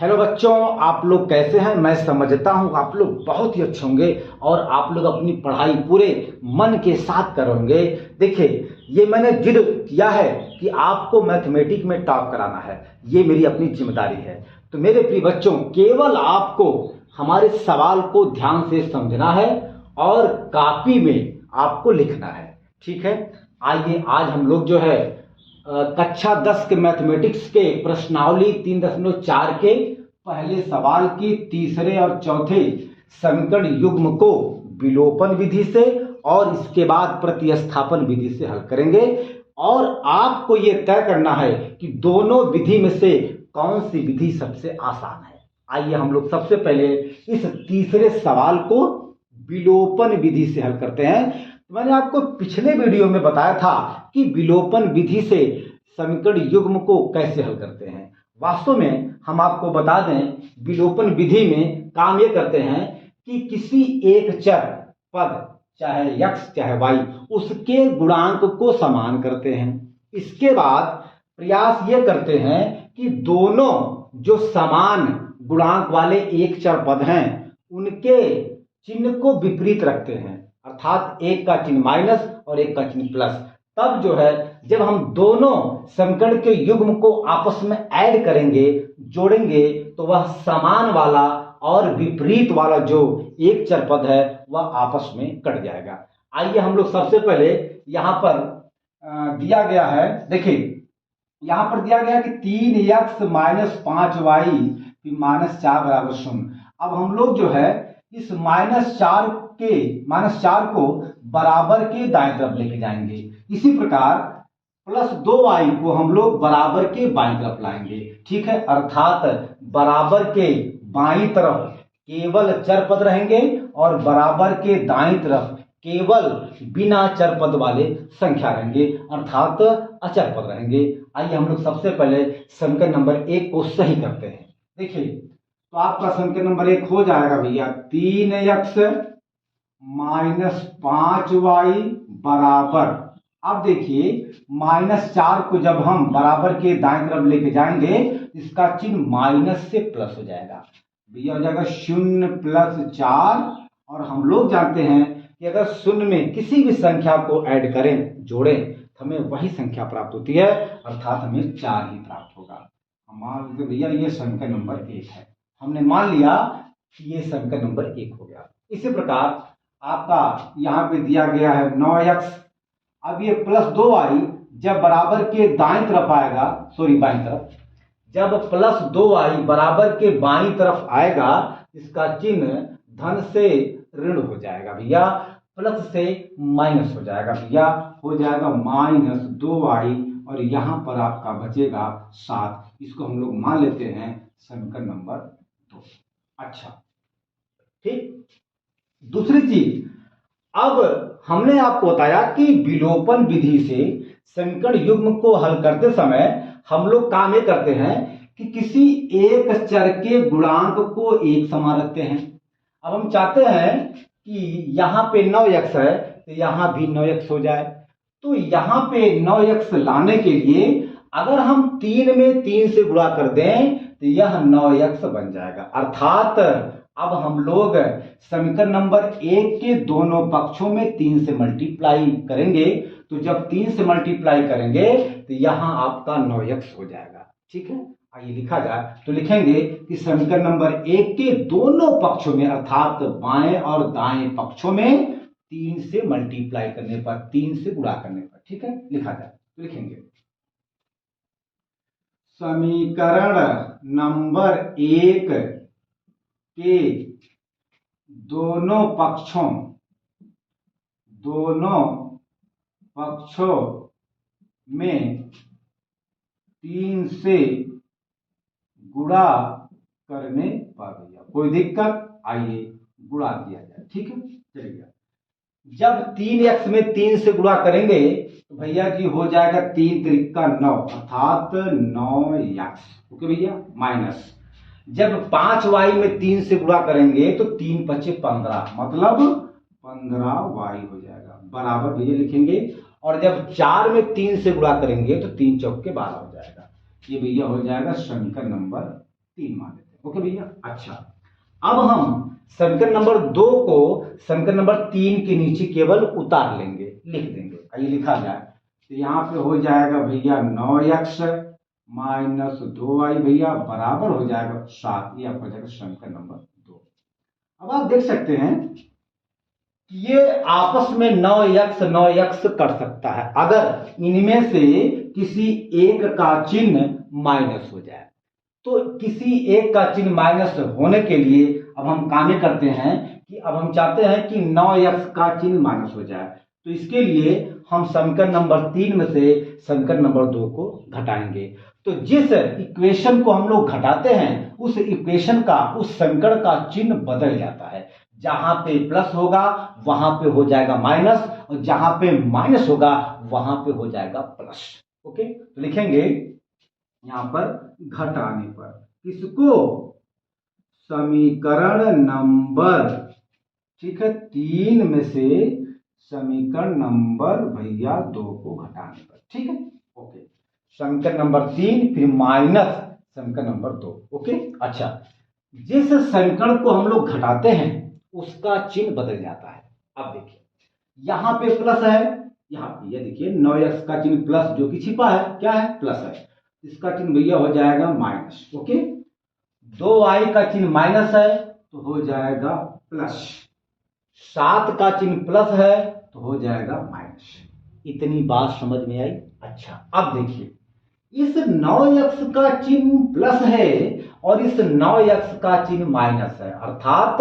Hello बच्चों, आप लोग कैसे हैं? मैं समझता हूं आप लोग बहुत ही अच्छे होंगे और आप लोग अपनी पढ़ाई पूरे मन के साथ करोगे। देखिए, ये मैंने जिद किया है कि आपको मैथमेटिक्स में टॉप कराना है। ये मेरी अपनी जिम्मेदारी है। तो मेरे प्रिय बच्चों, केवल आपको हमारे सवाल को ध्यान से समझना है और कॉपी में आपको लिखना है। ठीक है, आइए आज हम लोग जो है कक्षा 10 के मैथमेटिक्स के प्रश्नावली 3.4 के पहले सवाल की तीसरे और चौथे समीकरण युग्म को विलोपन विधि से और इसके बाद प्रतिस्थापन विधि से हल करेंगे। और आपको यह तय करना है कि दोनों विधि में से कौन सी विधि सबसे आसान है। आइए हम लोग सबसे पहले इस तीसरे सवाल को विलोपन विधि से हल करते हैं। मैंने आपको पिछले वीडियो में बताया था कि विलोपन विधि से समीकरण युग्म को कैसे हल करते हैं। वास्तव में हम आपको बता दें, विलोपन विधि में काम ये करते हैं कि किसी एक चर पद, चाहे x चाहे y, उसके गुणांक को समान करते हैं। इसके बाद प्रयास ये करते हैं कि दोनों जो समान गुणांक वाले एक चर पद हैं उनके चिन्ह को विपरीत रखते हैं, अर्थात एक का चिन्ह माइनस और एक का चिन्ह प्लस। तब जो है जब हम दोनों समीकरण के युग्म को आपस में ऐड करेंगे, जोड़ेंगे, तो वह समान वाला और विपरीत वाला जो एक चर पद है वह आपस में कट जाएगा। आइए हम लोग सबसे पहले यहां पर दिया गया है, देखिए यहां पर दिया गया कि 3x - 5y -4 बराबर 0। अब हम लोग जो है इस -4 को बराबर के दाएं तरफ लेके जाएंगे। इसी प्रकार +2y को हम लोग बराबर के बाईं तरफ लाएंगे। ठीक है, अर्थात बराबर के बाईं तरफ केवल चर पद रहेंगे और बराबर के दाईं तरफ केवल बिना चर पद वाले संख्या रहेंगे, अर्थात अचर पद रहेंगे। आइए हम लोग सबसे पहले समीकरण नंबर 1 को सही करते हैं। देखिए, तो आपका समीकरण नंबर 1 हो जाएगा भैया 3x - 5y बराबर, अब देखिए -4 को जब हम बराबर के दाएं तरफ लेके जाएंगे इसका चिन्ह माइनस से प्लस हो जाएगा भैया, हो जाएगा 0 + 4। और हम लोग जानते हैं कि अगर शून्य में किसी भी संख्या को ऐड करें, जोड़ें, तो हमें वही संख्या प्राप्त होती है, अर्थात हमें 4 ही प्राप्त होगा। हम मान लेते भैया ये समीकरण नंबर 1 है। हमने मान लिया कि ये समीकरण नंबर 1 हो गया। इसी प्रकार आपका यहाँ पे दिया गया है 9x। अब ये +2y जब बराबर के दाएं तरफ आएगा, सॉरी बाईं तरफ, जब +2y बराबर के बाईं तरफ आएगा इसका चिन्ह धन से ऋण हो जाएगा भैया, प्लस से माइनस हो जाएगा भैया, हो जाएगा -2y और यहां पर आपका बचेगा 7। इसको हम लोग मान लेते हैं समीकरण नंबर 2। अच्छा, ठीक। दूसरी चीज, अब हमने आपको बताया कि विलोपन विधि से समीकरण युग्म को हल करते समय हम लोग काम ये करते हैं कि किसी एक चर के गुणांक को एक समान रखते हैं। अब हम चाहते हैं कि यहां पे 9x है तो यहां भी 9x हो जाए। तो यहां पे 9x लाने के लिए अगर हम 3 में 3 से गुणा कर दें तो यह 9x बन जाएगा, अर्थात अब हम लोग समीकरण नंबर 1 के दोनों पक्षों में 3 से मल्टीप्लाई करेंगे। तो जब 3 से मल्टीप्लाई करेंगे तो यहां आपका 9x हो जाएगा। ठीक है, आइए लिखा जाए तो लिखेंगे कि समीकरण नंबर 1 के दोनों पक्षों में, अर्थात बाएं और दाएं पक्षों में 3 से मल्टीप्लाई करने पर, 3 से गुणा करने पर, ठीक है, लिखा जाए तो लिखेंगे समीकरण नंबर 1 के दोनों पक्षों में 3 से गुणा करने पर, भैया कोई दिक्कत, आइए गुणा किया जाए। ठीक है, चलिए जब 3x में 3 से गुणा करेंगे तो भैया जी हो जाएगा 3 त्रिक का 9, अर्थात 9x। ओके भैया, माइनस जब 5y में 3 से गुणा करेंगे तो 3 × 5 = 15, मतलब 15y हो जाएगा, बराबर भैया लिखेंगे। और जब 4 में 3 से गुणा करेंगे तो 3 × 4 = 12 हो जाएगा। ये भैया हो जाएगा समीकरण नंबर 3 मान लेते हैं। ओके भैया। अच्छा, अब हम समीकरण नंबर 2 को समीकरण नंबर 3 के नीचे केवल उतार लेंगे, लिख देंगे। आइए लिखा जाए, तो यहाँ पे हो जाएगा भैया 9x माइनस 2y भैया बराबर हो जाएगा 7। ये आपका हो जाएगा समीकरण नंबर 2। अब आप देख सकते हैं कि ये आपस में 9x कर सकता है अगर इनमें से किसी एक का चिन्ह माइनस हो जाए। तो किसी एक का चिन्ह माइनस होने के लिए अब हम काम ये करते हैं कि अब हम चाहते हैं कि 9x का चिन्ह माइनस हो जाए। तो इसके लिए हम समीकरण नंबर 3 में से समीकरण नंबर 2 को घटाएंगे। तो जिस इक्वेशन को हम लोग घटाते हैं उस इक्वेशन का, उस समीकरण का चिन्ह बदल जाता है। जहां पे प्लस होगा वहां पे हो जाएगा माइनस, और जहां पे माइनस होगा वहां पे हो जाएगा प्लस। ओके, तो लिखेंगे यहां पर घटाने पर किसको, समीकरण नंबर, ठीक है, 3 में से समीकरण नंबर भैया 2 को घटाने पर। ठीक है, ओके, समीकरण नंबर 3 फिर माइनस समीकरण नंबर 2। ओके, अच्छा, जिस समीकरण को हम लोग घटाते हैं उसका चिन्ह बदल जाता है। अब देखिए यहां पे प्लस है, यहां पे ये देखिए 9x का चिन्ह प्लस जो कि छिपा है, क्या है, प्लस है, इसका चिन्ह भैया हो जाएगा माइनस। ओके, 2y का चिन्ह माइनस है तो हो जाएगा प्लस, 7 का चिन्ह प्लस है तो हो जाएगा माइनस। इतनी बात समझ में आई। अच्छा, अब देखिए इस 9x का चिन्ह प्लस है और इस 9x का चिन्ह माइनस है, अर्थात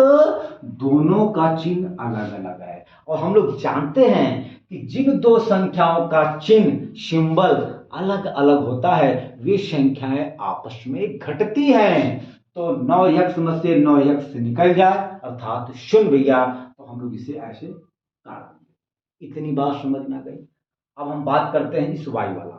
दोनों का चिन्ह अलग अलग है। और हम लोग जानते हैं कि जिन दो संख्याओं का चिन्ह, सिंबल अलग अलग होता है वे संख्याएं आपस में घटती हैं। तो 9x में से 9x निकल जाए अर्थात शून्य भैया, तो हम लोग इसे ऐसे काट देंगे। इतनी बात समझ में आ गई। अब हम बात करते हैं इस y वाला,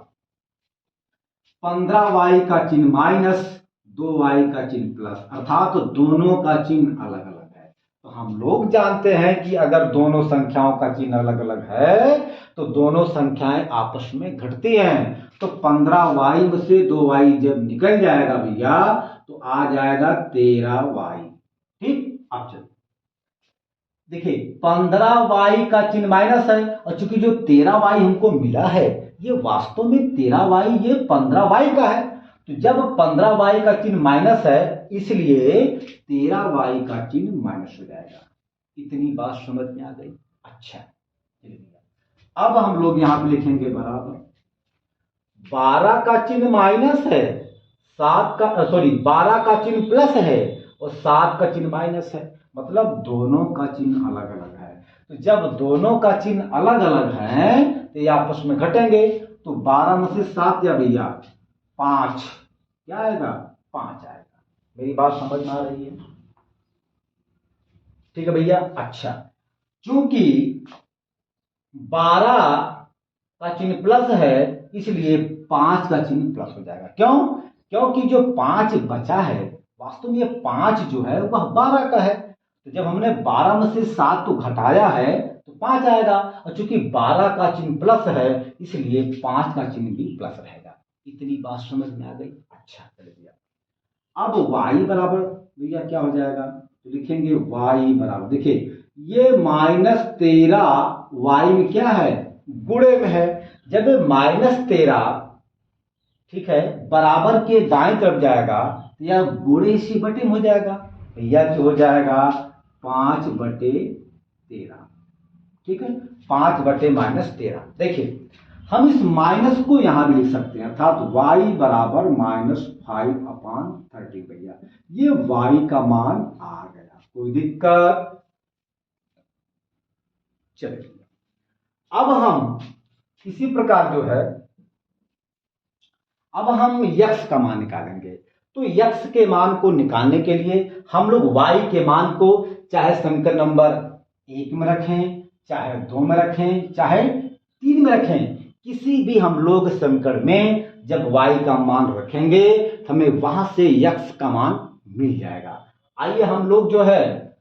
15y का चिन्ह माइनस 2y का चिन्ह प्लस, अर्थात दोनों का चिन्ह अलग अलग है। तो हम लोग जानते हैं कि अगर दोनों संख्याओं का चिन्ह अलग अलग है तो दोनों संख्याएं आपस में घटती हैं। तो 15y में से 2y जब निकल जाएगा भैया तो आ जाएगा 13y। ठीक, अब चलो देखिए 15y का चिन्ह माइनस है और चूंकि जो 13y हमको मिला है ये वास्तव में 13y ये 15y का है। तो जब 15y का चिन्ह माइनस है इसलिए 13y का चिन्ह माइनस हो जाएगा। इतनी बात समझ में आ गई। अच्छा, अब हम लोग यहां पे लिखेंगे बराबर 12 का चिन्ह माइनस है, 12 का चिन्ह प्लस है और 7 का चिन्ह माइनस है, मतलब दोनों का चिन्ह अलग अलग है। तो जब दोनों का चिन्ह अलग अलग है तो ये आपस में घटेंगे। तो 12 में से 7 या भैया 5, क्या आएगा, 5 आएगा। मेरी बात समझ में आ रही है? ठीक है भैया। अच्छा, चूंकि 12 का चिन्ह प्लस है इसलिए 5 का चिन्ह प्लस हो जाएगा। क्यों? क्योंकि जो 5 बचा है वास्तव में ये 5 जो है वह 12 का है। तो जब हमने 12 में से 7 तो घटाया है तो 5 आएगा, और चूंकि 12 का चिन्ह प्लस है इसलिए 5 का चिन्ह भी प्लस रहेगा। इतनी बात समझ में आ गई। अच्छा, चलिए अब y बराबर भैया क्या हो जाएगा, तो लिखेंगे y बराबर, देखिए ये -13 y में क्या है, गुणे में है। जब -13 ठीक है बराबर के दाएं तरफ जाएगा तो यह गुणे से बटे में हो जाएगा भैया, जो हो जाएगा 5/13। ठीक है, 5/-13। देखिए हम इस माइनस को यहां भी लिख सकते हैं, अर्थात y बराबर -5/30 भैया। ये y का मान आ गया, कोई दिक्कत? चलिए अब हम इसी प्रकार जो है अब हम यक्स का मान निकालेंगे। तो यक्स के मान को निकालने के लिए हम लोग y के मान को चाहे समीकरण नंबर 1 में रखें, चाहे 2 में रखें, चाहे 3 में रखें, किसी भी हम लोग समीकरण में जब y का मान रखेंगे तो हमें वहां से यक्स का मान मिल जाएगा। आइए हम लोग जो है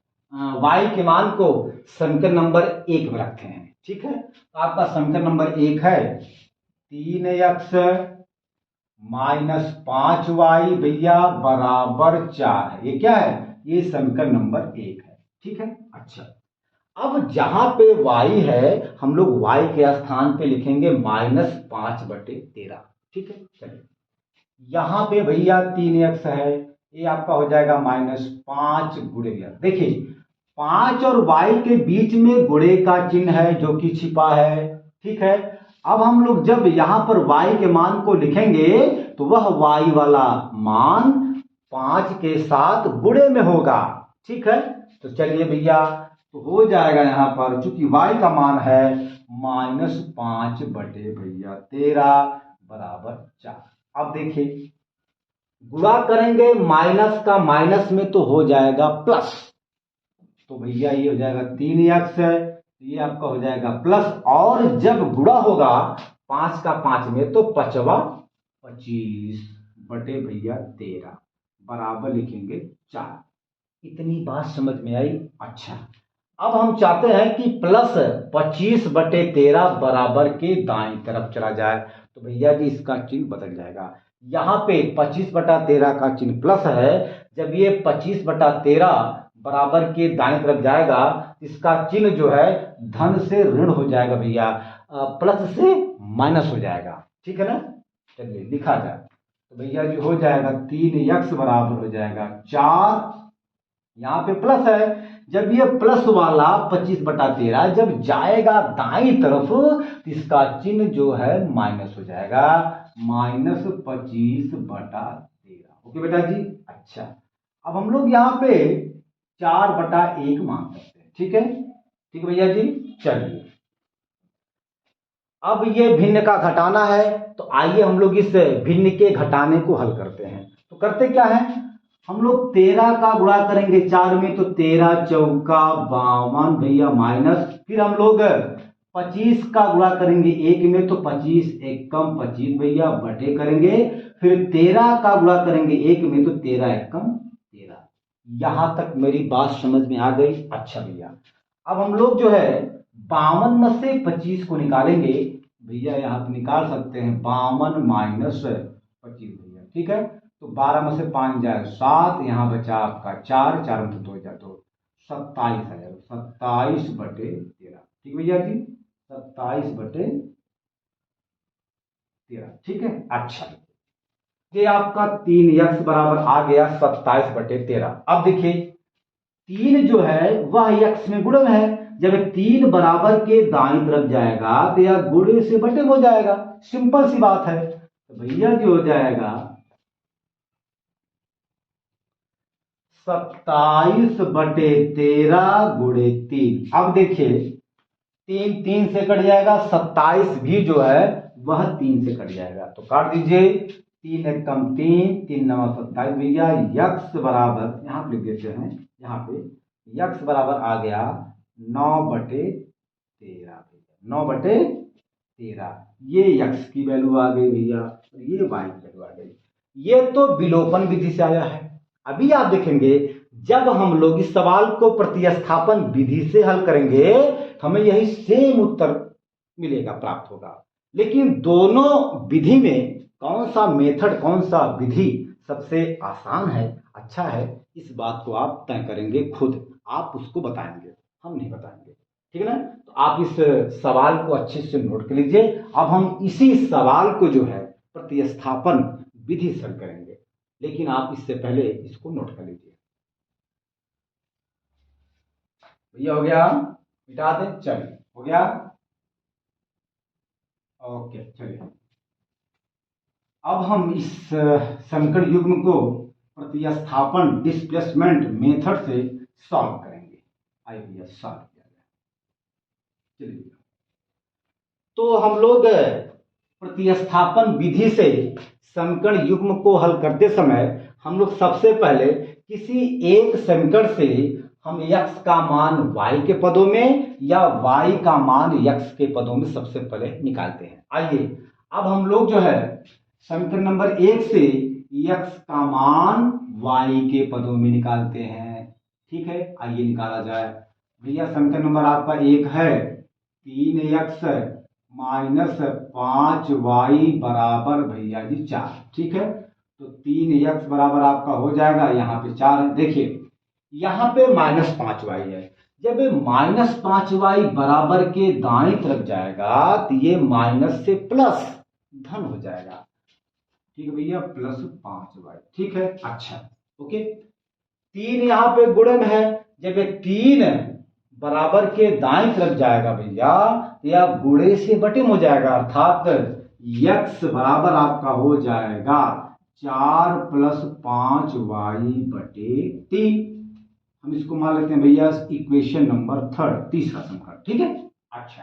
y के मान को समीकरण नंबर 1 में रखते हैं। ठीक है, तो आपका समीकरण नंबर 1 है 3x -5y भैया बराबर 4 है। ये क्या है? ये समीकरण नंबर 1 है। ठीक है। अच्छा, अब जहां पे y है हम लोग y के स्थान पे लिखेंगे -5/13। ठीक है। चलिए, यहां पे भैया 3x है, ये आपका हो जाएगा -5 गुणे x। देखिए 5 और y के बीच में गुणे का चिन्ह है जो कि छिपा है। ठीक है। अब हम लोग जब यहां पर y के मान को लिखेंगे तो वह y वाला मान 5 के साथ गुणे में होगा। ठीक है। तो चलिए भैया, तो हो जाएगा यहां पर, चूंकि y का मान है -5/13 बराबर 4। अब देखिए, गुणा करेंगे माइनस का माइनस में तो हो जाएगा प्लस, तो भैया ये हो जाएगा 3x है, ये आपका हो जाएगा प्लस, और जब गुणा होगा 5 का 5 में तो 5 25 बटे भैया 13 बराबर लिखेंगे 4। इतनी बात समझ में आई? अच्छा, अब हम चाहते हैं कि प्लस 25/13 बराबर के दाएं तरफ चला जाए, तो भैया जी इसका चिन्ह बदल जाएगा। यहां पे 25/13 का चिन्ह प्लस है, जब ये 25/13 बराबर के दाएं तरफ जाएगा इसका चिन्ह जो है धन से ऋण हो जाएगा भैया, प्लस से माइनस हो जाएगा। ठीक है ना। चलिए लिखा जाए, तो भैया जी हो जाएगा 3x बराबर हो जाएगा 4। यहां पे प्लस है, जब ये प्लस वाला 25/13 जब जाएगा दाईं तरफ तो इसका चिन्ह जो है माइनस हो जाएगा, -25/13। ओके बेटा जी। अच्छा, अब हम लोग यहाँ पे 4/1 मान सकते हैं। ठीक है। ठीक है भैया जी। चलिए, अब ये भिन्न का घटाना है, तो आइए हम लोग इस भिन्न के घटाने को हल करते हैं। तो करते क्या है, हम लोग 13 का गुणा करेंगे 4 में, तो 13 चौका 52 भैया माइनस, फिर हम लोग 25 का गुणा करेंगे 1 में, तो 25 एकम 25 भैया बटे करेंगे, फिर 13 का गुणा करेंगे 1 में, तो 13 एकम 13। यहां तक मेरी बात समझ में आ गई? अच्छा भैया, अब हम लोग जो है 52 में से 25 को निकालेंगे भैया, यहाँ पे निकाल सकते हैं 52 माइनस 25 भैया। ठीक है। तो 12 में से 5 जाए 7, यहाँ बचा आपका 4, 4 में 2 जाए तो 27 आ जाएगा, 27/13। ठीक भैया जी, 27/13। ठीक है। अच्छा, ये आपका 3x बराबर आ गया 27/13। अब देखिए 3 जो है वह x में गुणन है, जब 3 बराबर के दाईं तरफ जाएगा तो यह गुणे से बटे हो जाएगा, सिंपल सी बात है। तो भैया जी हो जाएगा 27/13 गुणे 3। अब देखिए 3 3 से कट जाएगा, 27 भी जो है वह 3 से कट जाएगा, तो काट दीजिए, 3 एकम 3, 3 9 27 भैया, यक्स बराबर यहां पे लिख देते हैं, यहाँ पे यक्स बराबर आ गया 9/13 भैया, 9/13। ये यक्स की वैल्यू आ गई भैया, और ये वाई की वैल्यू आ गई। ये तो विलोपन विधि से आया है। अभी आप देखेंगे जब हम लोग इस सवाल को प्रतिस्थापन विधि से हल करेंगे हमें यही सेम उत्तर मिलेगा, प्राप्त होगा। लेकिन दोनों विधि में कौन सा मेथड, कौन सा विधि सबसे आसान है, अच्छा है, इस बात को आप तय करेंगे खुद, आप उसको बताएंगे, हम नहीं बताएंगे। ठीक है ना। तो आप इस सवाल को अच्छे से नोट कर लीजिए। अब हम इसी सवाल को जो है प्रतिस्थापन विधि से हल करेंगे, लेकिन आप इससे पहले इसको नोट कर लीजिए भैया। हो गया, मिटा दें, चलिए हो गया। ओके, चलिए अब हम इस समीकरण युग्म को प्रतिस्थापन डिस्प्लेसमेंट मेथड से सॉल्व करेंगे। आइए भैया सॉल्व किया जाए। चलिए, तो हम लोग प्रतिस्थापन विधि से समीकरण युग्म को हल करते समय हम लोग सबसे पहले किसी एक समीकरण से हम x का मान y के पदों में या y का मान x के पदों में सबसे पहले निकालते हैं। आइए अब हम लोग जो है समीकरण नंबर 1 से x का मान y के पदों में निकालते हैं। ठीक है, आइए निकाला जाए भैया। समीकरण नंबर आपका 1 है 3x -5y बराबर भैया जी 4। ठीक है, तो 3x बराबर आपका हो जाएगा, यहाँ पे 4 है। देखिए यहाँ पे -5y है, जब ये -5y बराबर के दाएं तरफ जाएगा तो ये माइनस से प्लस धन हो जाएगा। ठीक है भैया, +5y। ठीक है, अच्छा ओके। 3 यहाँ पे गुणन है, जब ये 3 बराबर के दाएं तरफ जाएगा भैया या गुणे से बटे में हो जाएगा, अर्थात x बराबर आपका हो जाएगा 4 + 5y बटे 3। हम इसको मान लेते हैं भैया इक्वेशन नंबर 3, तीसरा समीकरण। ठीक है, अच्छा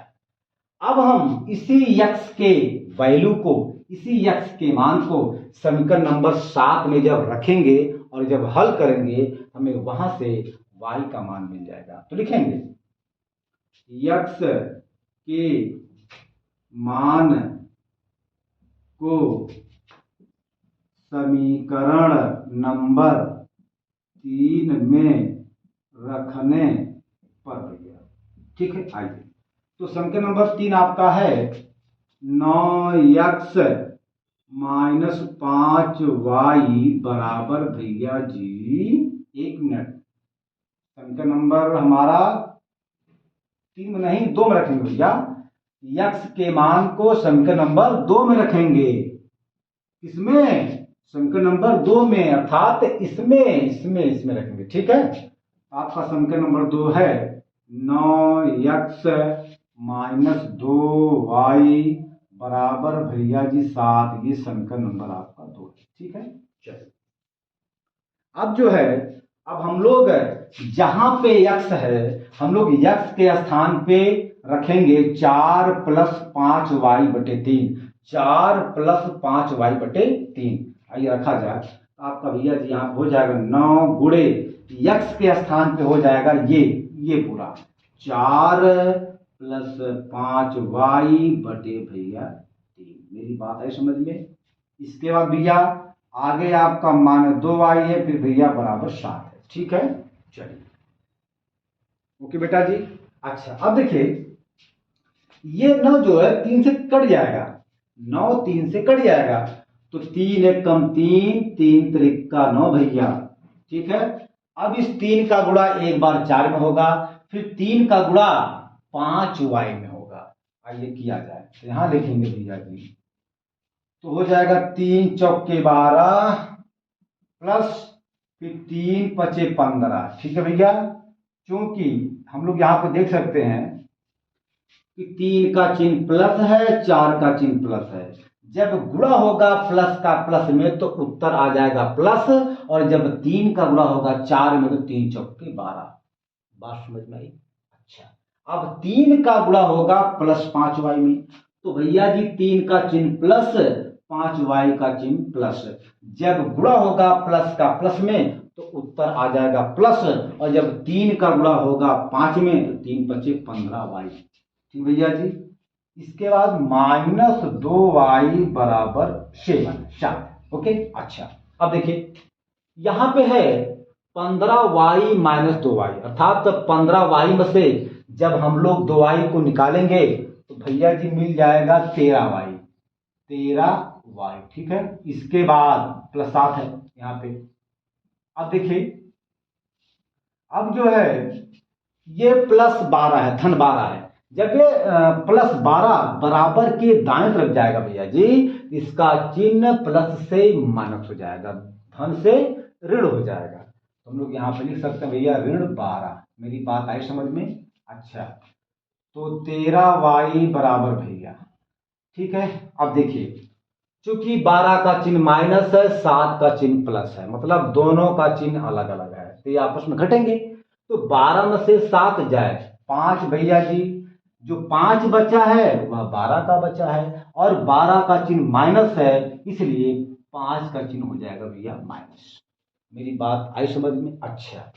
अब हम इसी x के वैल्यू को, इसी x के मान को समीकरण नंबर 7 में जब रखेंगे और जब हल करेंगे हमें वहां से y का मान मिल जाएगा। तो लिखेंगे x के मान को समीकरण नंबर 3 में रखने पर भैया। ठीक है, आइए तो समीकरण नंबर 3 आपका है 9x - 5y बराबर भैया जी, 1 मिनट, समीकरण नंबर हमारा 3 में नहीं 2 में रखेंगे भैया। x के मान को समीकरण नंबर 2 में रखेंगे। किसमें? समीकरण नंबर 2 में, अर्थात इसमें रखेंगे। ठीक है, आपका समीकरण नंबर 2 है 9x - 2y बराबर भैया जी 7। ये समीकरण नंबर आपका 2 है। ठीक है, चलिए अब जो है, अब हम लोग जहां पे x है हम लोग x के स्थान पे रखेंगे 4 + 5y बटे 3। 4 + 5y बटे 3, आइए रखा जाए तो आपका भैया जी यहाँ हो जाएगा 9 गुणे x के स्थान पे हो जाएगा ये पूरा 4 + 5y बटे भैया 3। मेरी बात है समझ में? इसके बाद भैया आगे आपका मान 2y है, फिर भैया बराबर 7 है। ठीक है, चलिए ओके बेटा जी। अच्छा अब देखिए ये 9 जो है 3 से कट जाएगा, 9 3 से कट जाएगा, तो 3 × 1 = 3, 3 × 9 भैया। ठीक है, अब इस 3 का गुणा एक बार 4 में होगा, फिर 3 का गुणा 5y में होगा। आइए किया जाए तो यहां लिखेंगे भैया जी, तो हो जाएगा 3 चौके 12 प्लस फिर 3 × 5 = 15। ठीक है भैया, क्योंकि हम लोग यहाँ पे देख सकते हैं कि 3 का चिन्ह प्लस है, 4 का चिन्ह प्लस है। जब गुणा होगा प्लस का प्लस में तो उत्तर आ जाएगा प्लस, और जब 3 का गुणा होगा 4 में तो 3 चौके 12। बात समझ में आई? अच्छा अब 3 का गुणा होगा +5y में, तो भैया जी 3 का चिन्ह प्लस, 5y का चिन्ह प्लस। जब गुणा होगा प्लस का प्लस में तो उत्तर आ जाएगा प्लस, और जब 3 का गुणा होगा 5 में तो 3 × 5 = 15y। ठीक भैया जी, इसके बाद -2y बराबर 7। ओके, अच्छा अब देखिए यहां पे है 15y - 2y, अर्थात 15y में से जब हम लोग 2y को निकालेंगे तो भैया जी मिल जाएगा 13y। ठीक है, इसके बाद +7 है यहाँ पे। अब देखिए अब जो है ये +12 है, धन 12 है। जब ये +12 बराबर के दाएं तरफ जाएगा भैया जी, इसका चिन्ह प्लस से माइनस हो जाएगा, धन से ऋण हो जाएगा। तो हम लोग यहाँ पे लिख सकते हैं भैया -12। मेरी बात आई समझ में? अच्छा तो 13y बराबर भैया। ठीक है, अब देखिए चूंकि 12 का चिन्ह माइनस है, 7 का चिन्ह प्लस है, मतलब दोनों का चिन्ह अलग अलग है, तो ये आपस में घटेंगे। तो 12 में से 7 जाए 5 भैया जी, जो 5 बचा है वह 12 का बचा है, और 12 का चिन्ह माइनस है, इसलिए 5 का चिन्ह हो जाएगा भैया माइनस। मेरी बात आई समझ में? अच्छा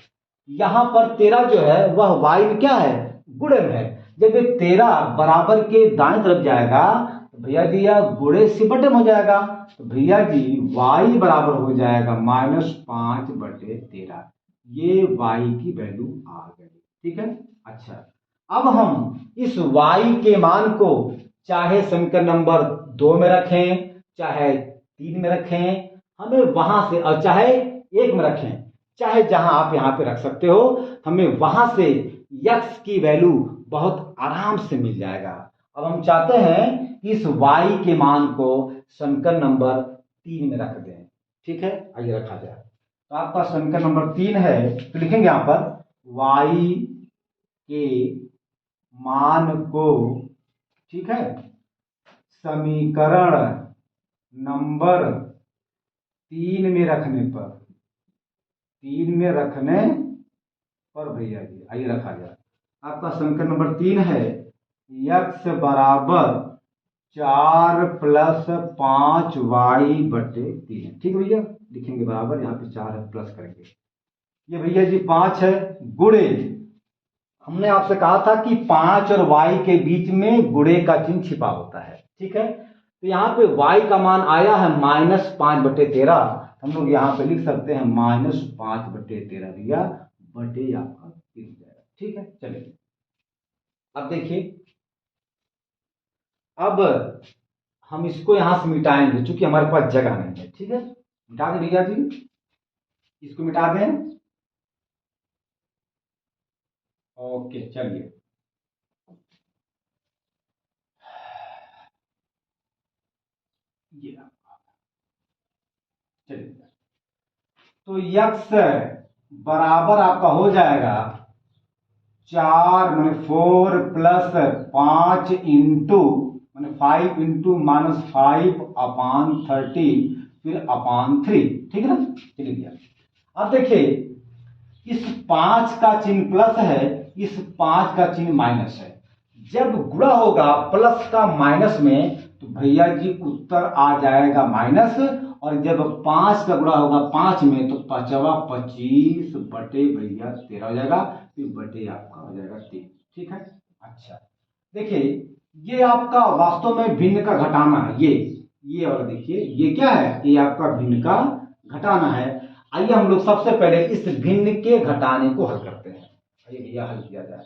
यहां पर 13 जो है वह y में क्या है? गुणे में है। जब ये 13 बराबर के दाएं तरफ जाएगा तो भैया जी यह गुणे से बटे में हो जाएगा, तो भैया जी y बराबर हो जाएगा -5 बटे 13। ये y की वैल्यू आ गई। ठीक है, अच्छा अब हम इस y के मान को चाहे समीकरण नंबर 2 में रखें, चाहे 3 में रखें, हमें वहां से, और चाहे 1 में रखें, चाहे जहां आप यहां पे रख सकते हो, हमें वहां से x की वैल्यू बहुत आराम से मिल जाएगा। अब हम चाहते हैं कि इस y के मान को समीकरण नंबर 3 में रख दें। ठीक है, आइए रखा जाए। तो आपका समीकरण नंबर 3 है, तो लिखेंगे यहां पर y के मान को, ठीक है, समीकरण नंबर 3 में रखने पर, 3 में रखने पर भैया जी, आइए रखा जाए। आपका समीकरण नंबर 3 है x बराबर 4 प्लस 5y/3। ठीक है भैया, लिखेंगे बराबर, यहाँ पे 4 है, प्लस करेंगे, ये भैया जी 5 है, गुणे, हमने आपसे कहा था कि 5 और y के बीच में गुणे का चिन्ह छिपा होता है। ठीक है, तो यहाँ पे y का मान आया है -5/13, हम लोग यहाँ पे लिख सकते हैं -5/13 भैया, बटे आपका 3 हो जाएगा। ठीक है, चलिए अब देखिए, अब हम इसको यहां से मिटाएंगे, चूंकि हमारे पास जगह नहीं है। ठीक है, मिटा दें भैया जी, इसको मिटा दें। ओके, चलिए, ये चलिए, तो x बराबर आपका हो जाएगा 4 मैंने 4 प्लस 5 इंटू मैंने 5 इंटू -5/13 फिर /3। ठीक है ना, चलिए भैया, अब देखिए, इस 5 का चिन्ह प्लस है, इस 5 का चिन्ह माइनस है। जब गुणा होगा प्लस का माइनस में, तो भैया जी उत्तर आ जाएगा माइनस, और जब 5 का गुणा होगा 5 में, तो 5वां 25 बटे भैया 13 हो जाएगा, फिर बटे आपका हो जाएगा 3। ठीक है, अच्छा देखिए, ये आपका वास्तव में भिन्न का घटाना है, ये और देखिए, ये क्या है, ये आपका भिन्न का घटाना है। आइए हम लोग सबसे पहले इस भिन्न के घटाने को हल करते हैं। आइए भैया हल किया जाए,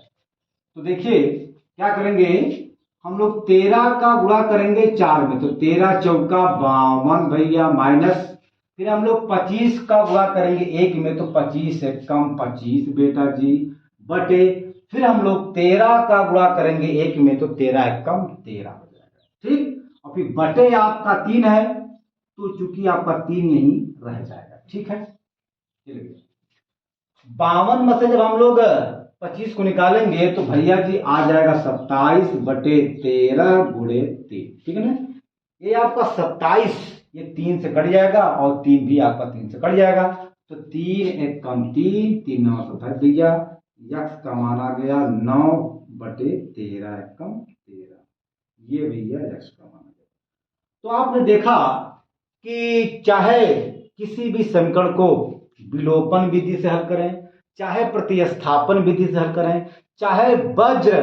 तो देखिए क्या करेंगे, हम लोग 13 का गुणा करेंगे 4 में, तो 13 चौका 52 भैया, माइनस, फिर हम लोग 25 का गुणा करेंगे 1 में, तो 25 से कम 25 बेटा जी, बटे, फिर हम लोग 13 का गुणा करेंगे 1 में, तो 13 कम 13 हो जाएगा। ठीक, और फिर बटे आपका 3 है, तो चूंकि आपका 3 यही रह जाएगा। ठीक है, 52 में से जब हम लोग 25 को निकालेंगे, तो भैया जी आ जाएगा 27/13 गुणे 3। ठीक है ना, ये आपका 27, ये 3 से कट जाएगा, और 3 भी आपका 3 से कट जाएगा, तो 3 1 कम 3, 3 9 27 भैया, यक्स का मान आ गया 9/13 कम 13, ये भैया यक्स का मान आ गया। तो आपने देखा कि चाहे किसी भी समीकरण को विलोपन विधि से हल करें, चाहे प्रतिस्थापन विधि से हल करें, चाहे वज्र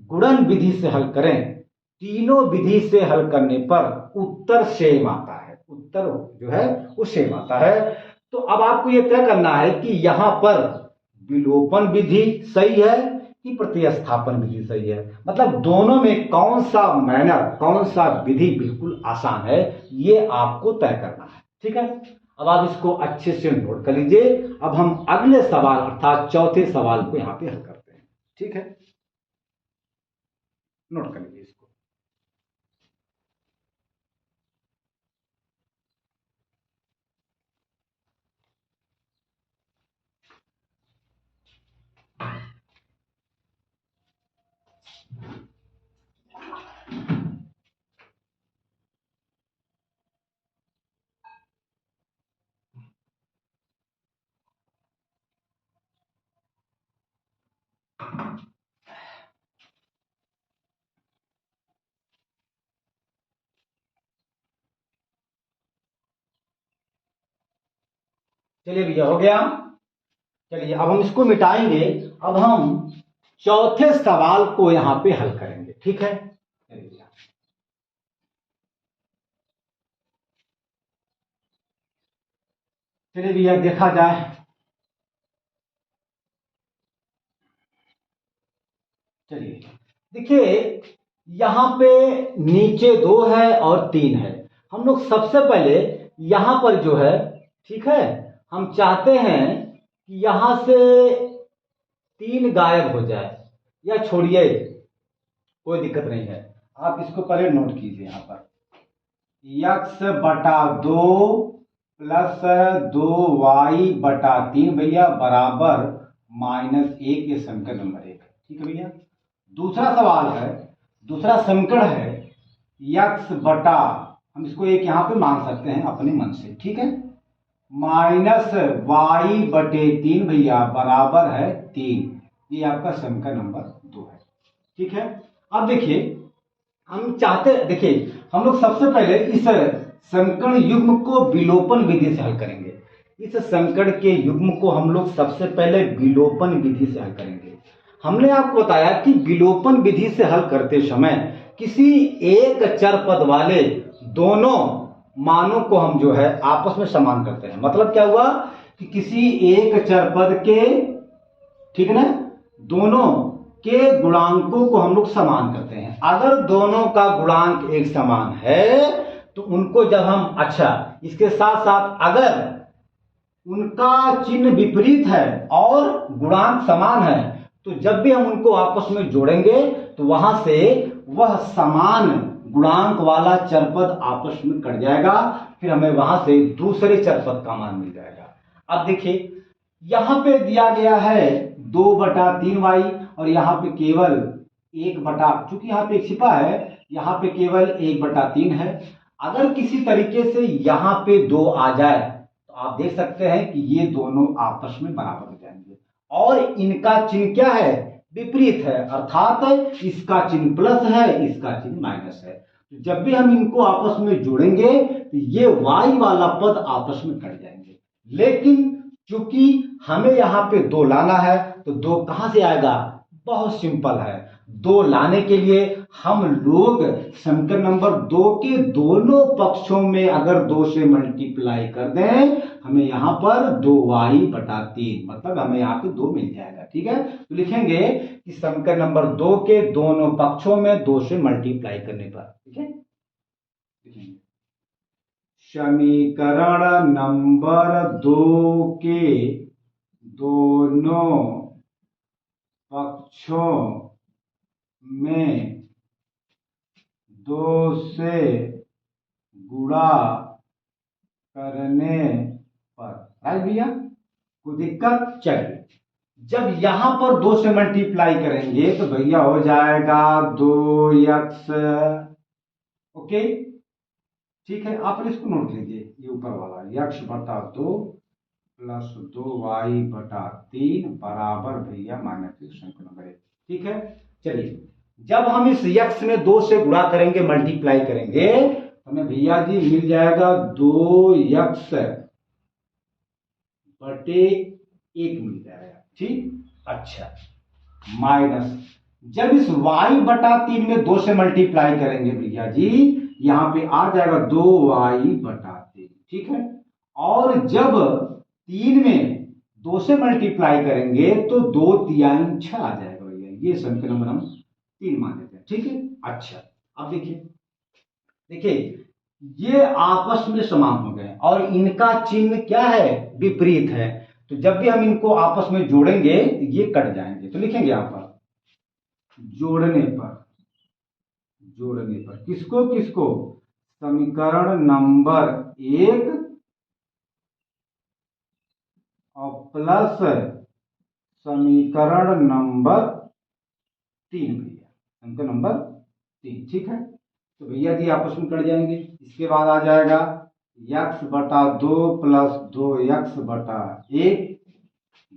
गुणन विधि से हल करें, तीनों विधि से हल करने पर उत्तर सेम आता है, उत्तर जो है वो सेम आता है। तो अब आपको ये तय करना है कि यहां पर विलोपन विधि सही है कि प्रतिस्थापन विधि सही है, मतलब दोनों में कौन सा मैनर, कौन सा विधि बिल्कुल आसान है, ये आपको तय करना है। ठीक है, अब आप इसको अच्छे से नोट कर लीजिए। अब हम अगले सवाल अर्थात चौथे सवाल को यहां पे हल करते हैं। ठीक है, नोट कर लीजिए इसको। चलिए भैया, हो गया। चलिए अब हम इसको मिटाएंगे, अब हम चौथे सवाल को यहां पे हल करेंगे। ठीक है, चलिए भैया देखा जाए। चलिए देखिए, यहाँ पे नीचे 2 है और 3 है। हम लोग सबसे पहले यहाँ पर जो है, ठीक है, हम चाहते हैं कि यहाँ से 3 गायब हो जाए, या छोड़िए कोई दिक्कत नहीं है, आप इसको पहले नोट कीजिए। यहाँ पर x बटा 2 प्लस 2y/3 भैया बराबर -1, ये समीकरण नंबर 1 है। ठीक है भैया। दूसरा सवाल है, दूसरा समीकरण है x बटा, हम इसको एक यहाँ पे मान सकते हैं अपने मन से, ठीक है, -y/3 भैया बराबर है 3। ये आपका समीकरण नंबर 2 है। ठीक है। अब देखिए, हम चाहते, देखिए हम लोग सबसे पहले इस समीकरण युग्म को विलोपन विधि से हल करेंगे। इस समीकरण के युग्म को हम लोग सबसे पहले विलोपन विधि से हल करेंगे। हमने आपको बताया कि विलोपन विधि से हल करते समय किसी एक चर पद वाले दोनों मानों को हम जो है आपस में समान करते हैं। मतलब क्या हुआ कि किसी एक चर पद के, ठीक है ना, दोनों के गुणांकों को हम लोग समान करते हैं। अगर दोनों का गुणांक एक समान है तो उनको जब हम, अच्छा, इसके साथ साथ अगर उनका चिन्ह विपरीत है और गुणांक समान है तो जब भी हम उनको आपस में जोड़ेंगे तो वहां से वह समान गुणांक वाला चरपद आपस में कट जाएगा, फिर हमें वहां से दूसरे चरपद का मान मिल जाएगा। अब देखिए, यहां पे दिया गया है 2/3y और यहाँ पे केवल 1, चूंकि यहाँ पे एक छिपा है, यहाँ पे केवल 1/3 है। अगर किसी तरीके से यहाँ पे 2 आ जाए तो आप देख सकते हैं कि ये दोनों आपस में बराबर हो जाएंगे और इनका चिन्ह क्या है, विपरीत है, अर्थात इसका चिन्ह प्लस है, इसका चिन्ह माइनस है। तो जब भी हम इनको आपस में जोड़ेंगे तो ये y वाला पद आपस में कट जाएंगे। लेकिन चूंकि हमें यहाँ पे 2 लाना है तो 2 कहां से आएगा, बहुत सिंपल है। 2 लाने के लिए हम लोग समीकरण नंबर 2 के दोनों पक्षों में अगर 2 से मल्टीप्लाई कर दें, हमें यहाँ पर 2y/3, मतलब हमें यहाँ पे 2 मिल जाएगा। ठीक है। तो लिखेंगे कि समीकरण नंबर 2 के दोनों पक्षों में 2 से मल्टीप्लाई करने पर, ठीक है, समीकरण नंबर 2 के दोनों पक्षों में 2 से गुणा करने पर, राइट भैया, कोई दिक्कत? चलिए, जब यहां पर 2 से मल्टीप्लाई करेंगे तो भैया हो जाएगा 2x, ओके, ठीक है। आप इसको नोट लीजिए, ये ऊपर वाला x/2 प्लस 2y/3 बराबर भैया -1, समीकरण नंबर 1। ठीक है। चलिए, जब हम इस x में 2 से गुणा करेंगे, मल्टीप्लाई करेंगे, हमें भैया जी मिल जाएगा 2x/1 मिल जाएगा। ठीक, अच्छा, माइनस, जब इस y/3 में 2 से मल्टीप्लाई करेंगे भैया जी, यहां पे आ जाएगा 2y/3, ठीक है। और जब 3 में 2 से मल्टीप्लाई करेंगे तो 2×3 6 आ जाएगा भैया। ये समीकरण नंबर हम 3 मान लेते हैं। ठीक है। अच्छा, अब देखिए ये आपस में समान हो गए और इनका चिन्ह क्या है, विपरीत है। तो जब भी हम इनको आपस में जोड़ेंगे तो ये कट जाएंगे। तो लिखेंगे यहां पर जोड़ने पर किसको किसको, समीकरण नंबर 1 और प्लस समीकरण नंबर 3 भैया, समीकरण नंबर 3, ठीक है। तो भैया जी आपस में कट जाएंगे। इसके बाद आ जाएगा x/2 प्लस 2x/1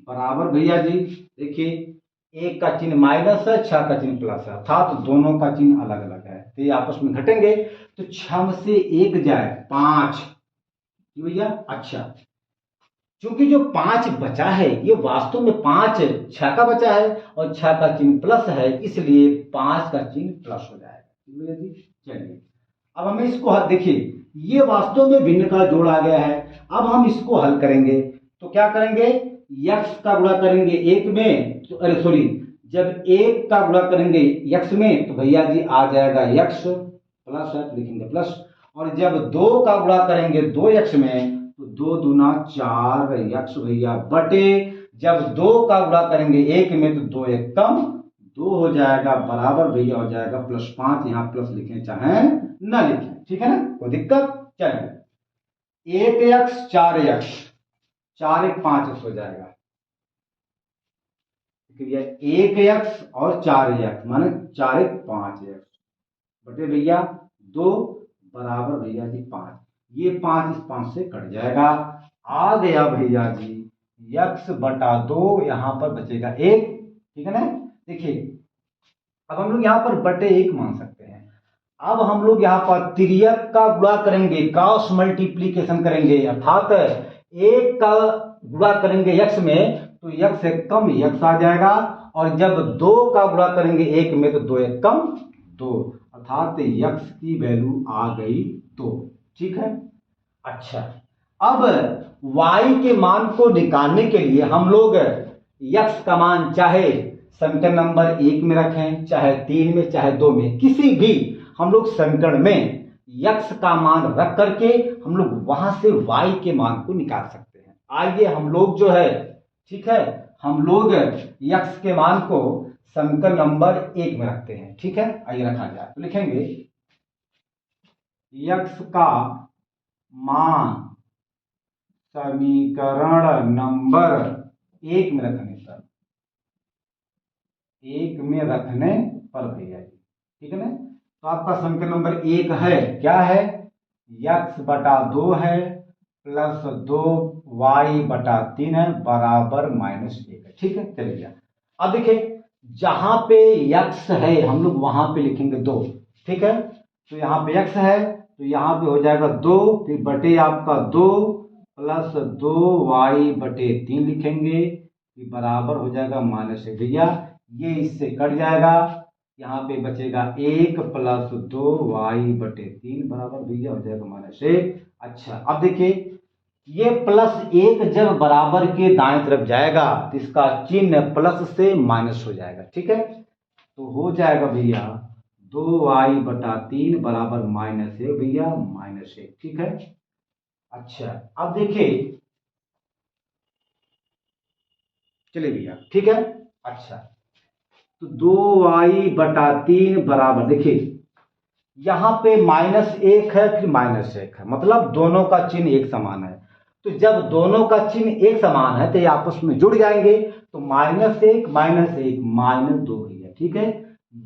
बराबर भैया जी, देखिए 1 का चिन्ह माइनस है, 6 का चिन्ह प्लस है, अर्थात तो दोनों का चिन्ह अलग अलग है, तो ये आपस में घटेंगे। तो 6 से 1 जाए 5 भैया। अच्छा, क्योंकि जो 5 बचा है ये वास्तव में 5 6 का बचा है और 6 का चिन्ह प्लस है, इसलिए 5 का चिन्ह प्लस हो जाएगा भैया जी। चलिए, अब हमें इसको हल, देखिए ये वास्तव में भिन्न का जोड़ आ गया है। अब हम इसको हल करेंगे तो क्या करेंगे, x का गुणा करेंगे 1 में, तो अरे सॉरी, जब एक का गुणा करेंगे x में तो भैया जी आ जाएगा x प्लस है तो लिखेंगे प्लस, और जब 2 का गुणा करेंगे 2x में तो 2 दूना 4x भैया बटे, जब 2 का गुणा करेंगे 1 में तो 2 एक कम 2 हो जाएगा बराबर भैया हो जाएगा +5, यहाँ प्लस लिखें चाहे न लिखें, ठीक है ना, कोई दिक्कत। चलिए 1x 4x 4 1 5x हो जाएगा, 1x और 4x माने 4 1 5x बटे भैया 2 बराबर भैया जी 5, ये 5 इस 5 से कट जाएगा, आ गया भैया जी x बटा 2, यहां पर बचेगा 1, ठीक है ना। देखिए अब हम लोग यहाँ पर बटे 1 मान सकते हैं। अब हम लोग यहाँ पर तिर्यक का गुणा करेंगे, क्रॉस मल्टीप्लीकेशन करेंगे, अर्थात 1 का गुणा करेंगे x में तो x से कम x आ जाएगा, और जब 2 का गुणा करेंगे 1 में तो 2 एक कम 2, अर्थात x की वैल्यू आ गई 2, ठीक है। अच्छा अब y के मान को निकालने के लिए हम लोग x का मान चाहे समीकरण नंबर 1 में रखें, चाहे 3 में, चाहे 2 में, किसी भी हम लोग समीकरण में x का मान रख करके हम लोग वहां से y के मान को निकाल सकते हैं। आइए हम लोग जो है, ठीक है, हम लोग x के मान को समीकरण नंबर 1 में रखते हैं, ठीक है। आइए रखा जाए तो लिखेंगे x का मान समीकरण नंबर 1 में रखने पर, 1 में रखने पर भैया जी, ठीक है ना। तो आपका समीकरण नंबर 1 है, क्या है, x बटा 2 है प्लस 2y बटा 3 है बराबर -1 है, ठीक है। चलिए अब देखिए जहां पे x है हम लोग वहां पे लिखेंगे 2, ठीक है। तो यहाँ पे x है तो यहाँ पे हो जाएगा 2, फिर बटे आपका 2 प्लस 2y बटे 3 लिखेंगे, फिर बराबर हो जाएगा -1 भैया, ये इससे कट जाएगा, यहाँ पे बचेगा 1 प्लस 2y बटे 3 बराबर भैया हो जाएगा -1। अच्छा अब देखिए ये +1 जब बराबर के दाएं तरफ जाएगा तो इसका चिन्ह प्लस से माइनस हो जाएगा, ठीक है। तो हो जाएगा भैया 2y बटा 3 बराबर -1 भैया -1, ठीक है। अच्छा अब देखिए चलिए भैया, ठीक है। अच्छा तो 2y बटा 3 बराबर, देखिए यहां पे -1 है फिर -1 है, मतलब दोनों का चिन्ह एक समान है। तो जब दोनों का चिन्ह एक समान है तो ये आपस में जुड़ जाएंगे, तो -1 -1 -2 भैया, ठीक है।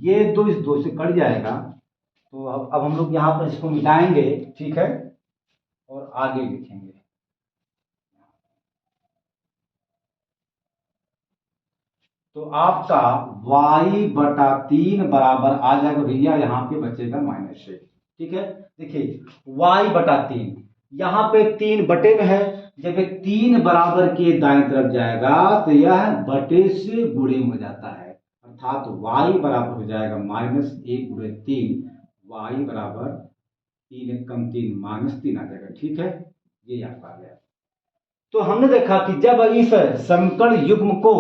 ये 2 इस 2 से कट जाएगा, तो अब हम लोग यहाँ पर इसको मिटाएंगे, ठीक है, और आगे लिखेंगे। तो आपका y बटा 3 बराबर आ जाएगा भैया, यहाँ पे बचेगा -1, ठीक है। देखिए y बटा 3, यहाँ पे 3 बटे में है, जब 3 बराबर के दाएं तरफ जाएगा तो यह बटे से गुणे में हो जाता है, अर्थात y बराबर हो जाएगा -1 गुणे 3, y बराबर 3 1 कम 3 -3 आ जाएगा, ठीक है। ये आपका आ गया। तो हमने देखा कि जब इस समीकरण युग्म को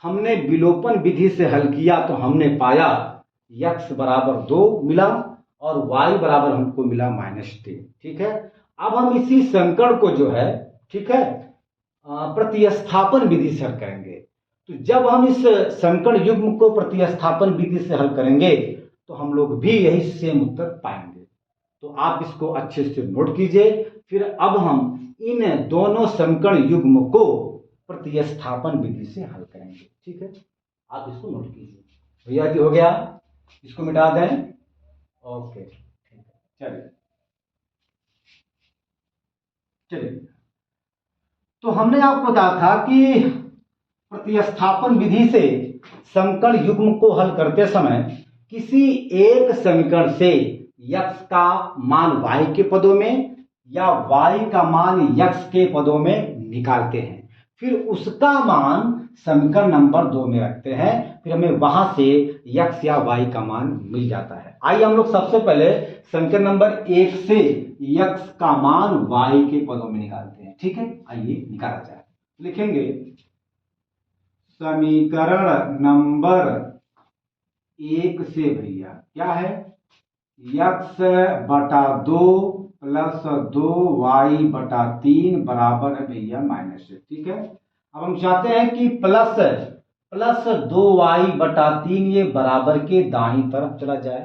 हमने विलोपन विधि से हल किया तो हमने पाया x बराबर 2 मिला और y बराबर हमको मिला -3, ठीक है। अब हम इसी समीकरण को जो है, ठीक है, प्रतिस्थापन विधि से हल करेंगे। तो जब हम इस समीकरण युग्म को प्रतिस्थापन विधि से हल करेंगे तो हम लोग भी यही सेम उत्तर पाएंगे। तो आप इसको अच्छे से नोट कीजिए। फिर अब हम इन दोनों समीकरण युग्म को प्रतिस्थापन विधि से हल करेंगे, ठीक है। आप इसको नोट कीजिए भैया जी, हो गया, इसको मिटा दें, ओके, ठीक है। चलिए चलिए तो हमने आपको बताया था कि प्रतिस्थापन विधि से समीकरण युग्म को हल करते समय किसी एक समीकरण से x का मान y के पदों में या y का मान x के पदों में निकालते हैं, फिर उसका मान समीकरण नंबर 2 में रखते हैं, फिर हमें वहां से x या y का मान मिल जाता है। आइए हम लोग सबसे पहले समीकरण नंबर 1 से x का मान y के पदों में निकालते हैं, ठीक है। आइए निकाला जाए, लिखेंगे समीकरण नंबर 1 से भैया क्या है, x बटा 2 प्लस 2y/3 बराबर है भैया -1। ठीक है, अब हम चाहते हैं कि प्लस 2y/3 ये बराबर के दाईं तरफ चला जाए।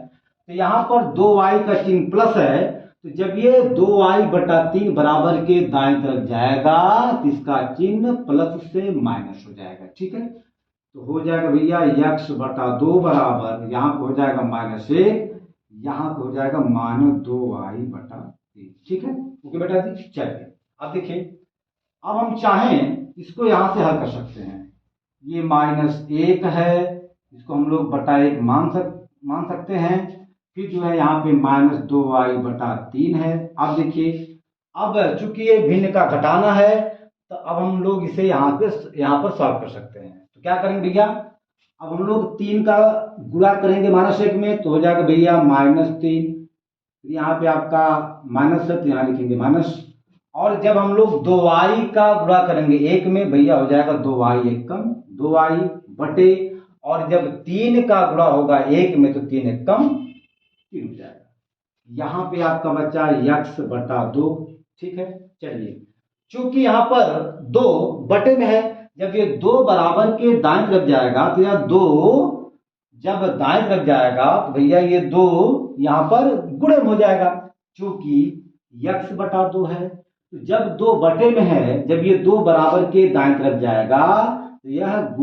तो यहाँ पर 2y का चिन्ह प्लस है, तो जब ये 2y/3 बराबर के दाईं तरफ जाएगा तो इसका चिन्ह प्लस से माइनस हो जाएगा। ठीक है, तो हो जाएगा भैया x/2 बराबर, यहाँ पे हो जाएगा -1, यहाँ पे हो जाएगा -2y/3। ठीक है, ओके बेटा जी। चलिए अब देखिए, अब हम चाहें इसको यहाँ से हल कर सकते हैं। ये -1 है, इसको हम लोग बटा 1 मान सकते हैं। फिर जो है यहाँ पे -2y/3 है। अब देखिए, अब चूंकि ये भिन्न का घटाना है तो अब हम लोग इसे यहाँ पर सॉल्व कर सकते हैं। तो क्या करेंगे भैया, अब हम लोग 3 का गुणा करेंगे -1 में, तो हो जाएगा भैया -3। यहाँ पे आपका माइनस है तो यहाँ लिखेंगे माइनस। और जब हम लोग 2y का गुणा करेंगे 1 में, भैया हो जाएगा 2y 1 कम 2y बटे, और जब 3 का गुणा होगा 1 में तो 3 1 कम 3 हो जाएगा। यहाँ पे आपका बचा x/2। ठीक है, चलिए चूंकि यहाँ पर 2 बटे में है, जब ये 2 बराबर के दाएं तरफ जाएगा तो यह 2 जब दाएं तरफ जाएगा तो भैया ये 2 यहाँ पर गुणे में हो जाएगा। चूंकि x/2 है, तो जब 2 बटे में है, जब ये 2 बराबर के दाएं तरफ जाएगा तो यह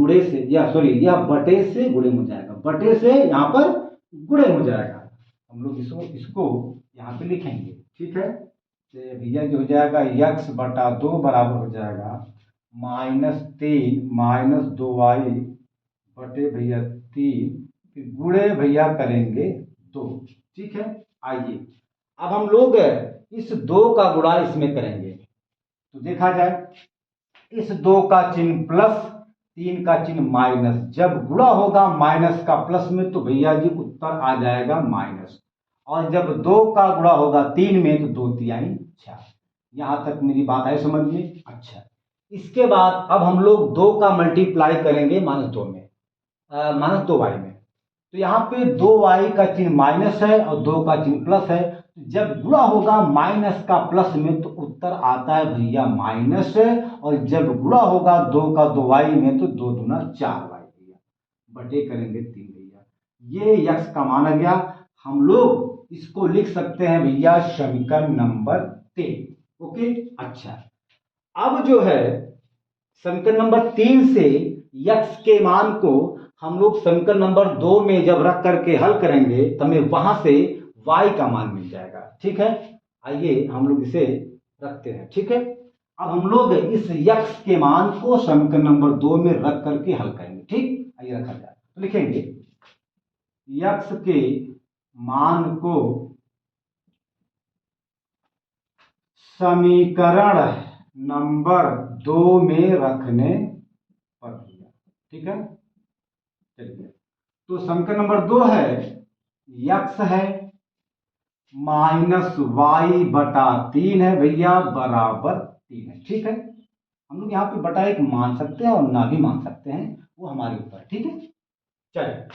यह बटे से गुणे में हो जाएगा, बटे से यहाँ पर गुणे में हो जाएगा। हम लोग इसको यहाँ पे लिखेंगे। ठीक है, तो भैया जो हो जाएगा x/2 बराबर हो जाएगा -3 -2y बटे भैया 3, फिर गुणे भैया करेंगे 2। ठीक है, आइए अब हम लोग इस 2 का गुणा इसमें करेंगे, तो देखा जाए इस 2 का चिन्ह प्लस, 3 का चिन्ह माइनस। जब गुणा होगा माइनस का प्लस में तो भैया जी उत्तर आ जाएगा माइनस, और जब 2 का गुणा होगा 3 में तो 2 तिहाई 4। यहां तक मेरी बात है समझ में? अच्छा, इसके बाद अब हम लोग 2 का मल्टीप्लाई करेंगे -2 में, -2y में। तो यहाँ पे 2y का चिन्ह माइनस है और 2 का चिन्ह प्लस है। जब गुणा होगा माइनस का प्लस में तो उत्तर आता है भैया माइनस, और जब गुणा होगा 2 का 2y में तो 2 दूना 4y भैया, बटे करेंगे 3 भैया। ये x का मान आ गया। हम लोग इसको लिख सकते हैं भैया समीकरण नंबर 3। ओके, अच्छा अब जो है समीकरण नंबर 3 से x के मान को हम लोग समीकरण नंबर 2 में जब रख करके हल करेंगे तो हमें वहां से y का मान मिल जाएगा। ठीक है, आइए हम लोग इसे रखते हैं। ठीक है, अब हम लोग इस x के मान को समीकरण नंबर 2 में रख करके हल करेंगे। ठीक, आइए रखा जाए तो लिखेंगे x के मान को समीकरण नंबर 2 में रखने पर भैया। ठीक है, चलिए तो समीकरण नंबर 2 है x है -y/3 है भैया बराबर 3 है। ठीक है, हम लोग यहाँ पे बटा 1 मान सकते हैं और ना भी मान सकते हैं, वो हमारे ऊपर। ठीक है, चलिए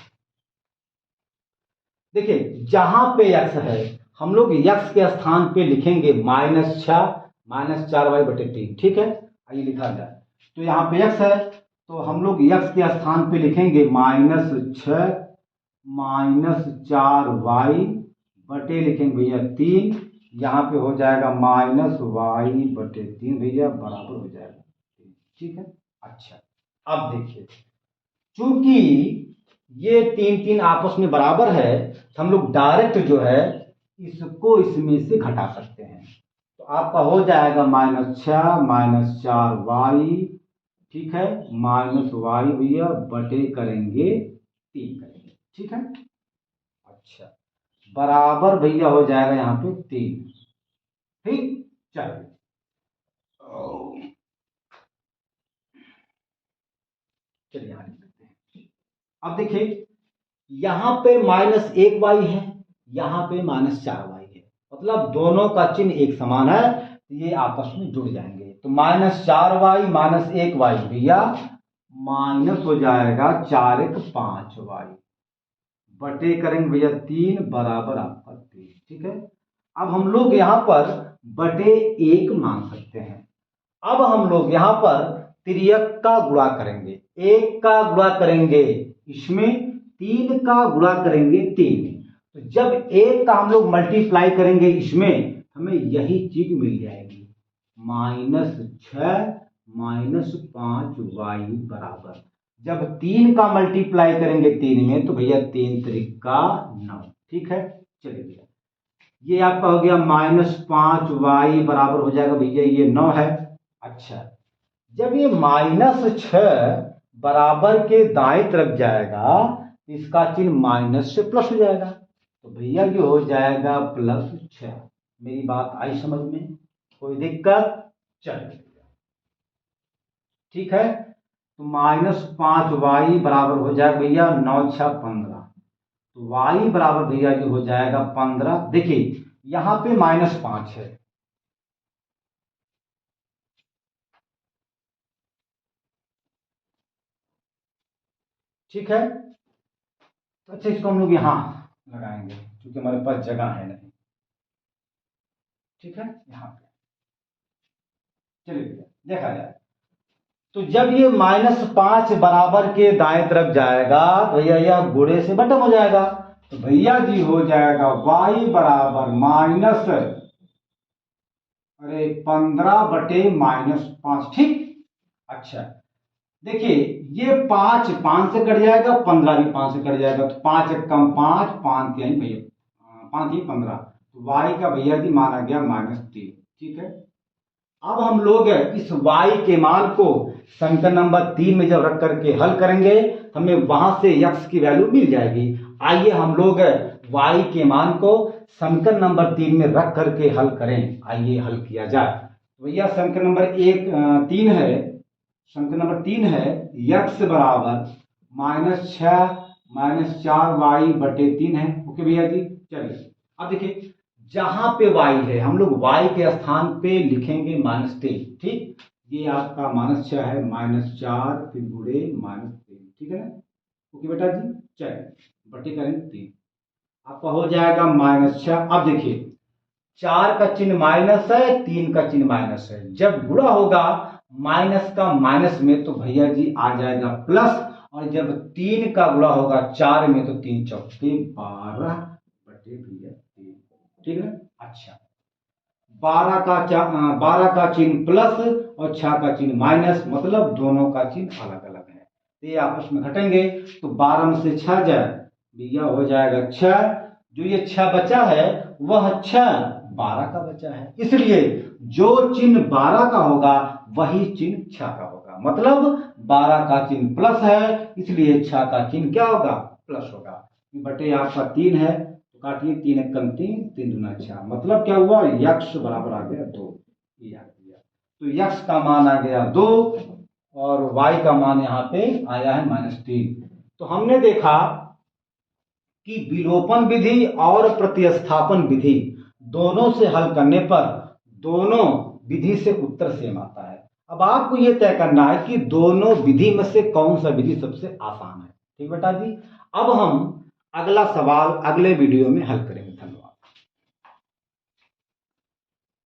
देखिए जहां पे x है हम लोग x के स्थान पे लिखेंगे -6 -4y/3। ठीक है, आइए लिखा जाए। तो यहाँ पे x है तो हम लोग x के स्थान पे लिखेंगे -6 -4y बटे लिखेंगे भैया 3, यहाँ पे हो जाएगा -y/3 भैया बराबर हो जाएगा 3। ठीक है, अच्छा अब देखिए चूंकि ये 3 आपस में बराबर है तो हम लोग डायरेक्ट जो है इसको इसमें से घटा सकते हैं। तो आपका हो जाएगा -6 -4y, ठीक है, -y भैया बटे करेंगे 3 करेंगे। ठीक है, अच्छा बराबर भैया हो जाएगा यहाँ पे 3। ठीक, चलिए चलिए यहाँ लिख देते हैं। अब देखिए यहाँ पे -1y है, यहाँ पे -4y है, मतलब दोनों का चिन्ह एक समान है तो ये आपस में जुड़ जाएंगे। तो -4y -1y भैया माइनस हो जाएगा 4 1 5 वाई बटे करेंगे भैया 3 बराबर आपका 3। ठीक है, अब हम लोग यहाँ पर बटे 1 मान सकते हैं। अब हम लोग यहाँ पर तिर्यक का गुणा करेंगे, 1 का गुणा करेंगे इसमें, 3 का गुणा करेंगे 3। तो जब 1 का हम लोग मल्टीप्लाई करेंगे इसमें, हमें यही चीज मिल जाएगी, -6 -5 वाई बराबर। जब 3 का मल्टीप्लाई करेंगे 3 में, तो भैया 3 त्रिका 9। ठीक है, चलिए भैया ये आपका हो गया -5 वाई बराबर हो जाएगा भैया ये 9 है। अच्छा, जब ये -6 बराबर के दाएं तरफ जाएगा, इसका चिन्ह माइनस से प्लस हो जाएगा, तो भैया ये हो जाएगा +6। मेरी बात आई समझ में? कोई दिक्कत? चलिए ठीक है, तो -5 वाई बराबर हो जाएगा भैया 9 6 15। तो वाई बराबर भैया ये हो जाएगा 15। देखिए यहां पे -5 है, ठीक है। तो अच्छा, इसको हम लोग यहां लगाएंगे क्योंकि हमारे पास जगह है नहीं। ठीक है, यहां पे चलिए देखा जाए। तो जब ये -5 बराबर के दाएं तरफ जाएगा, तो भैया यह गुणे से बटम हो जाएगा, तो भैया जी हो जाएगा y बराबर माइनस 15 बटे -5। ठीक, अच्छा देखिए ये 5 से कट जाएगा, 15 भी 5 से कट जाएगा, तो 5 1 कम 5 5 3 भैया 5 3 15। तो y का भैया जी माना गया -3। ठीक है, अब हम लोग इस y के मान को समीकरण नंबर 3 में जब रख करके हल करेंगे, हमें वहां से x की वैल्यू मिल जाएगी। आइए हम लोग y के मान को समीकरण नंबर 3 में रख करके हल करें। आइए हल किया जाए। तो भैया समीकरण नंबर 3 है, समीकरण नंबर 3 है x बराबर -6 -4 वाई बटे 3 है। ओके भैया जी, चलिए अब देखिए जहां पे y है हम लोग y के स्थान पे लिखेंगे -3। ठीक, ये आपका -6 है, -4 फिर गुणे -3। ठीक है ना? ओके बेटा जी, चलिए बटे करेंगे 3, आपका हो जाएगा -6। अब देखिए 4 का चिन्ह माइनस है, 3 का चिन्ह माइनस है, जब गुणा होगा माइनस का माइनस में, तो भैया जी आ जाएगा प्लस, और जब 3 का गुणा होगा 4 में, तो 3 चौके 12 बटे भैया 3। ठीक है, अच्छा 12 का चिन्ह प्लस और 6 का चिन्ह माइनस, मतलब दोनों का चिन्ह अलग अलग है, तो ये आपस में घटेंगे, तो 12 में से 6 जाए भैया हो जाएगा 6। जो ये 6 बचा है वह 6 12 का बचा है, इसलिए जो चिन्ह 12 का होगा वही चिन्ह 6 का होगा, मतलब 12 का चिन्ह प्लस है, इसलिए 6 का चिन्ह क्या होगा? प्लस होगा। बटे आपका 3 है, काटिए 3 1 कम 3 3 दूना 6, मतलब क्या हुआ? x बराबर आ गया 2। ये आ गया, तो x का मान आ गया 2 और y का मान यहाँ पे आया है -3। तो हमने देखा कि विलोपन विधि और प्रतिस्थापन विधि दोनों से हल करने पर दोनों विधि से उत्तर सेम आता है। अब आपको यह तय करना है कि दोनों विधि में से कौन सा विधि सबसे आसान है। ठीक बेटा जी, अब हम अगला सवाल अगले वीडियो में हल करेंगे।